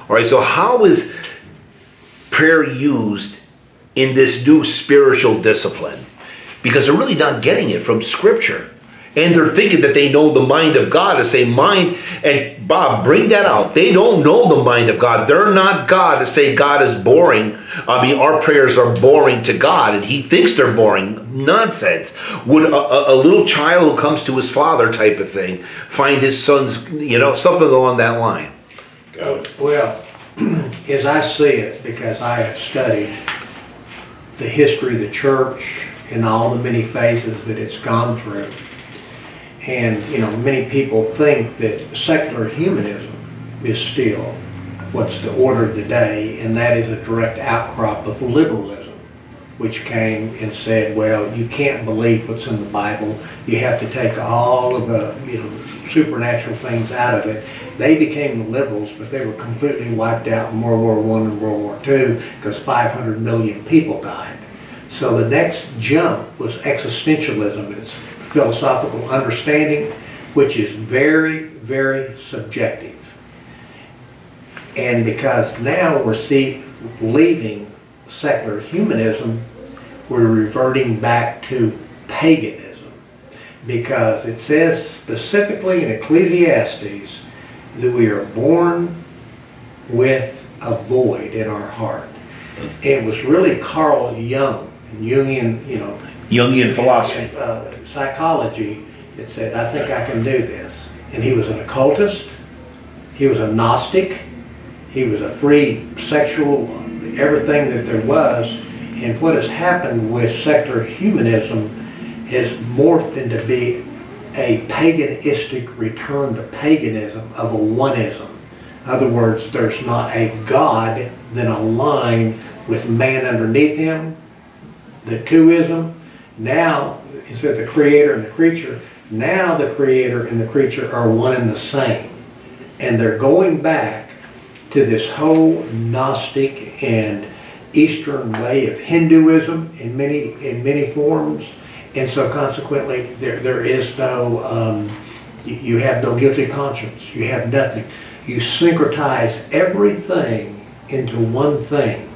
All right, so how is prayer used in this new spiritual discipline? Because they're really not getting it from Scripture. And they're thinking that they know the mind of God. To say mind, and Bob, bring that out. They don't know the mind of God. They're not God to say God is boring. I mean, our prayers are boring to God, and He thinks they're boring. Nonsense. Would a little child who comes to his father type of thing find his son's, something along that line? Well, as I see it, because I have studied the history of the church and all the many phases that it's gone through, and many people think that secular humanism is still what's the order of the day, and that is a direct outcrop of liberalism, which came and said, well, you can't believe what's in the Bible. You have to take all of the supernatural things out of it. They became the liberals, but they were completely wiped out in World War I and World War II because 500 million people died. So the next jump was existentialism. It's philosophical understanding, which is very, very subjective. And because now we're leaving secular humanism, we're reverting back to paganism. Because it says specifically in Ecclesiastes that we are born with a void in our heart. It was really Carl Jung, Jungian, Jungian philosophy. Psychology that said, I think I can do this. And he was an occultist, he was a Gnostic, he was a free sexual, everything that there was. And what has happened with secular humanism has morphed into be a paganistic return to paganism of a oneism. In other words, there's not a God, then a line with man underneath him, the twoism. Now, instead of the creator and the creature, now the creator and the creature are one and the same. And they're going back to this whole Gnostic and Eastern way of Hinduism in many forms. And so consequently, there is no, you have no guilty conscience. You have nothing. You syncretize everything into one thing.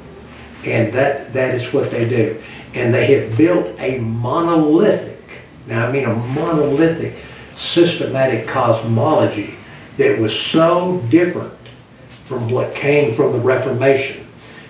And that is what they do. And they have built a monolithic, now I mean a monolithic systematic cosmology that was so different from what came from the Reformation.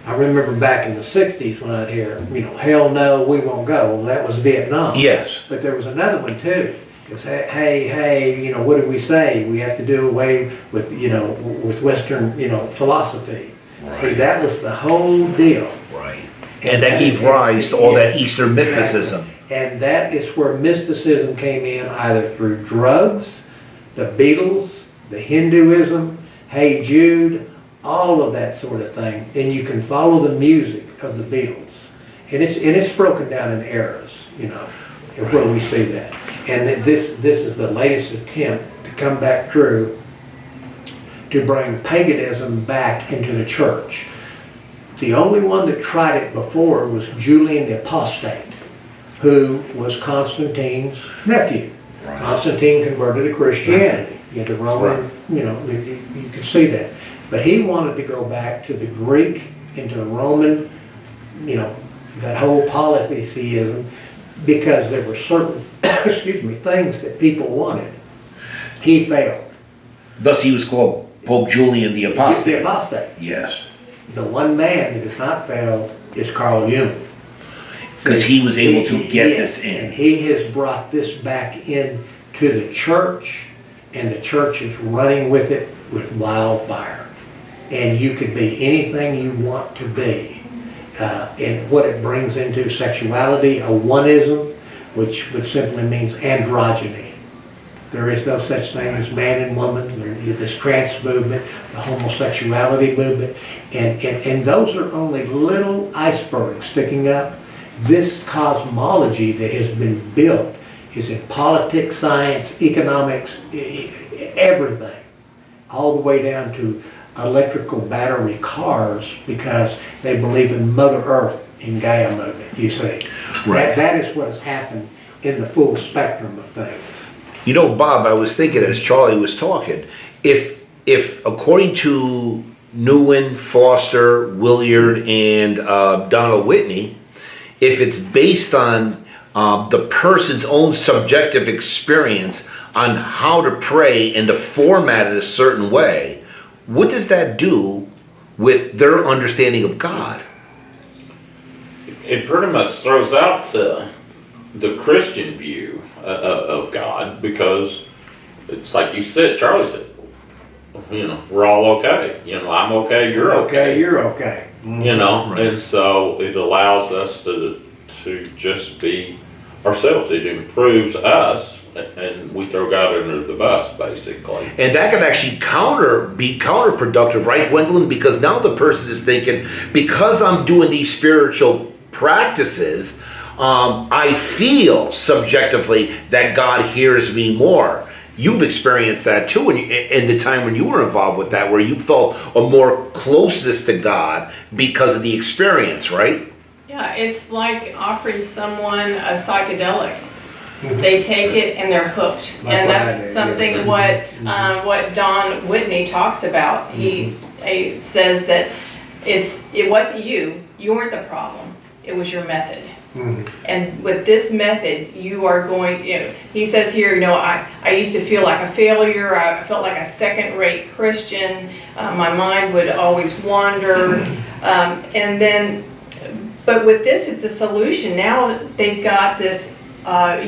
I remember back in the 60s when I'd hear, hell no, we won't go. Well, that was Vietnam. Yes. But there was another one too. It's, hey, what did we say? We have to do away with, with Western, philosophy. Right. See, that was the whole deal. Right. And that gave rise to all that Eastern mysticism. And that is where mysticism came in, either through drugs, the Beatles, the Hinduism, Hey Jude, all of that sort of thing. And you can follow the music of the Beatles. And it's broken down in eras, where we see that. And this is the latest attempt to come back through to bring paganism back into the church. The only one that tried it before was Julian the Apostate, who was Constantine's nephew. Right. Constantine converted to Christianity. You had the Roman, you could see that. But he wanted to go back to the Greek and to the Roman, that whole polytheism, because there were certain, things that people wanted. He failed. Thus he was called Pope Julian the Apostate. The Apostate. Yes. The one man that has not failed is Carl Jung. Because he was able to get this in. And he has brought this back in to the church, and the church is running with it with wildfire. And you could be anything you want to be. And what it brings into sexuality, a oneism, which simply means androgyny. There is no such thing as man and woman. There's this trans movement, the homosexuality movement, and those are only little icebergs sticking up. This cosmology that has been built is in politics, science, economics, everything, all the way down to electrical battery cars, because they believe in Mother Earth in Gaia movement, you see. Right. That is what has happened in the full spectrum of things. Bob, I was thinking as Charlie was talking, if according to Newen, Foster, Williard, and Donald Whitney, if it's based on the person's own subjective experience on how to pray and to format it a certain way, what does that do with their understanding of God? It pretty much throws out the Christian view of God, because it's like you said, Charlie said, we're all okay. I'm okay, you're okay. You're okay. Right. And so it allows us to just be ourselves. It improves us, and we throw God under the bus, basically. And that can actually be counterproductive, right, Gwendolyn? Because now the person is thinking, because I'm doing these spiritual practices, I feel subjectively that God hears me more. You've experienced that too in the time when you were involved with that, where you felt a more closeness to God because of the experience, right? Yeah, it's like offering someone a psychedelic. They take it and they're hooked, and that's something what Don Whitney talks about. He says that it wasn't you weren't the problem. It was your method. And with this method, you are going, he says here, I used to feel like a failure. I felt like a second-rate Christian. My mind would always wander. But with this, it's a solution. Now they've got this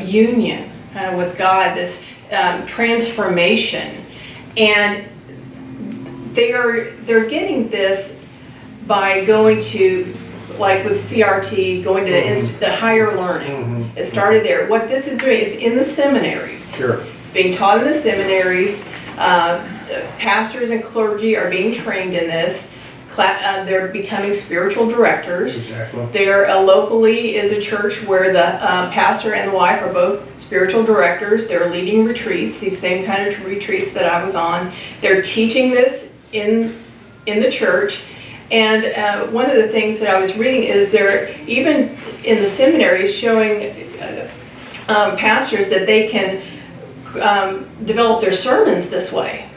union kind of with God, this transformation. And they're getting this by going to, like with CRT, going to the higher learning. It started there. What this is doing, it's in the seminaries. Sure. It's being taught in the seminaries. Pastors and clergy are being trained in this. They're becoming spiritual directors. Exactly. There locally is a church where the pastor and the wife are both spiritual directors. They're leading retreats, these same kind of retreats that I was on. They're teaching this in the church. And one of the things that I was reading is they're even in the seminaries showing pastors that they can develop their sermons this way.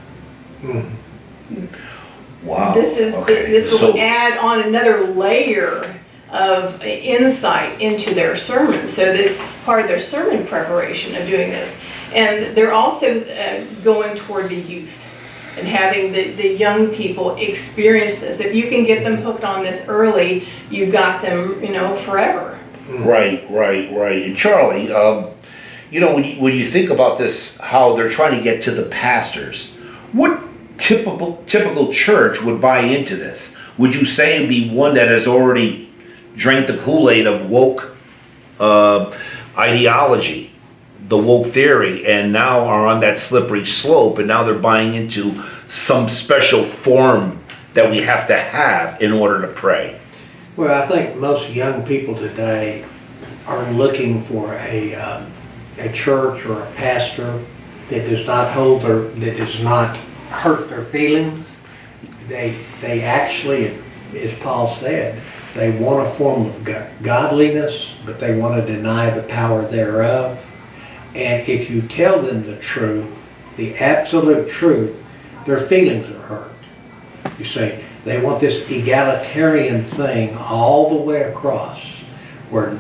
Wow. This will add on another layer of insight into their sermons, so that's part of their sermon preparation of doing this. And they're also going toward the youth and having the young people experience this. If you can get them hooked on this early, you've got them, forever. Right. And Charlie, when you think about this, how they're trying to get to the pastors, what typical church would buy into this? Would you say it'd be one that has already drank the Kool-Aid of woke ideology, the woke theory, and now are on that slippery slope, and now they're buying into some special form that we have to have in order to pray? Well, I think most young people today are looking for a church or a pastor that does not hurt their feelings. They actually, as Paul said, they want a form of godliness, but they want to deny the power thereof. And if you tell them the truth, the absolute truth, their feelings are hurt. You say, they want this egalitarian thing all the way across, where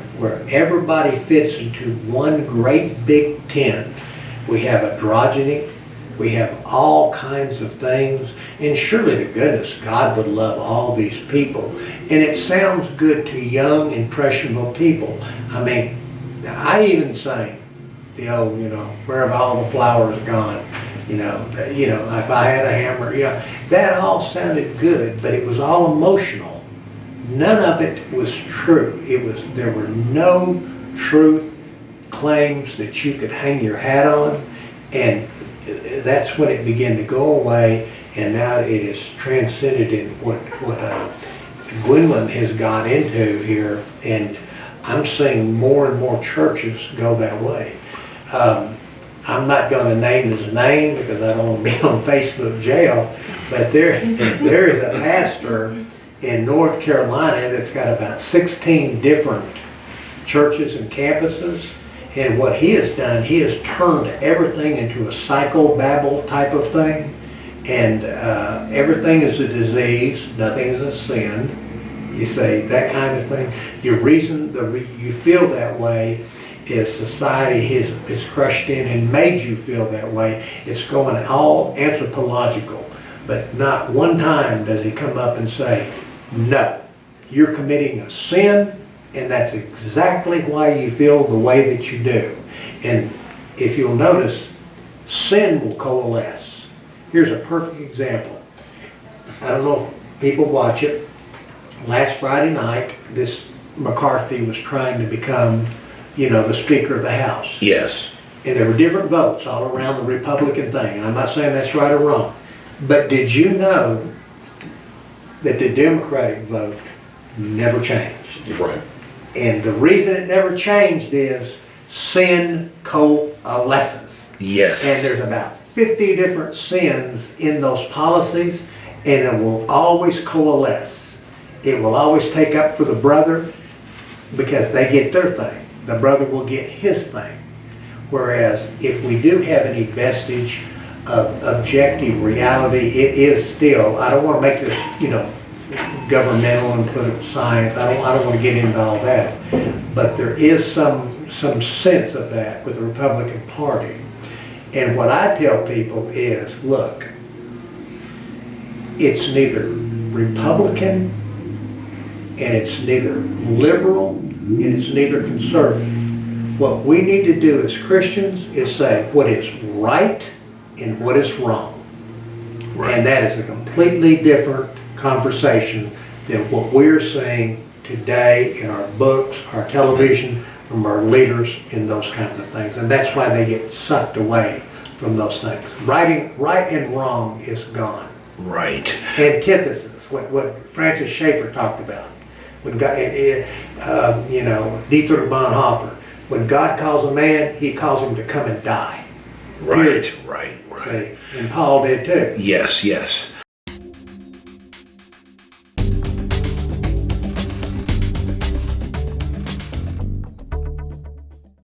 everybody fits into one great big tent. We have androgyny, we have all kinds of things, and surely to goodness, God would love all these people. And it sounds good to young, impressionable people. I mean, I even sang the old, where have all the flowers gone? If I had a hammer, that all sounded good, but it was all emotional. None of it was true. There were no truth claims that you could hang your hat on, and that's when it began to go away, and now it is transcended in what Gwendolyn has got into here, and I'm seeing more and more churches go that way. I'm not going to name his name because I don't want to be on Facebook jail, but there is a pastor in North Carolina that's got about 16 different churches and campuses, and what he has done, he has turned everything into a psychobabble type of thing, And everything is a disease, nothing is a sin. You say that kind of thing. Your reason you feel that way is society has crushed in and made you feel that way. It's going all anthropological. But not one time does he come up and say, no, you're committing a sin, and that's exactly why you feel the way that you do. And if you'll notice, sin will coalesce. Here's a perfect example. I don't know if people watch it. Last Friday night, this McCarthy was trying to become, the Speaker of the House. Yes. And there were different votes all around the Republican thing. And I'm not saying that's right or wrong. But did you know that the Democratic vote never changed? Right. And the reason it never changed is sin coalesces. Yes. And there's about 50 different sins in those policies, and it will always coalesce. It will always take up for the brother because they get their thing. The brother will get his thing. Whereas if we do have any vestige of objective reality, it is still, I don't want to make this, governmental and put it science. I don't want to get into all that. But there is some sense of that with the Republican Party. And what I tell people is, look, it's neither Republican, and it's neither liberal, and it's neither conservative. What we need to do as Christians is say what is right and what is wrong. Right. And that is a completely different conversation than what we're seeing today in our books, our television, from our leaders in those kinds of things. And that's why they get sucked away from those things. Right and wrong is gone. Right. Antithesis, what Francis Schaeffer talked about. When God, Dietrich Bonhoeffer, when God calls a man, he calls him to come and die. Right. Right. See? And Paul did too. Yes.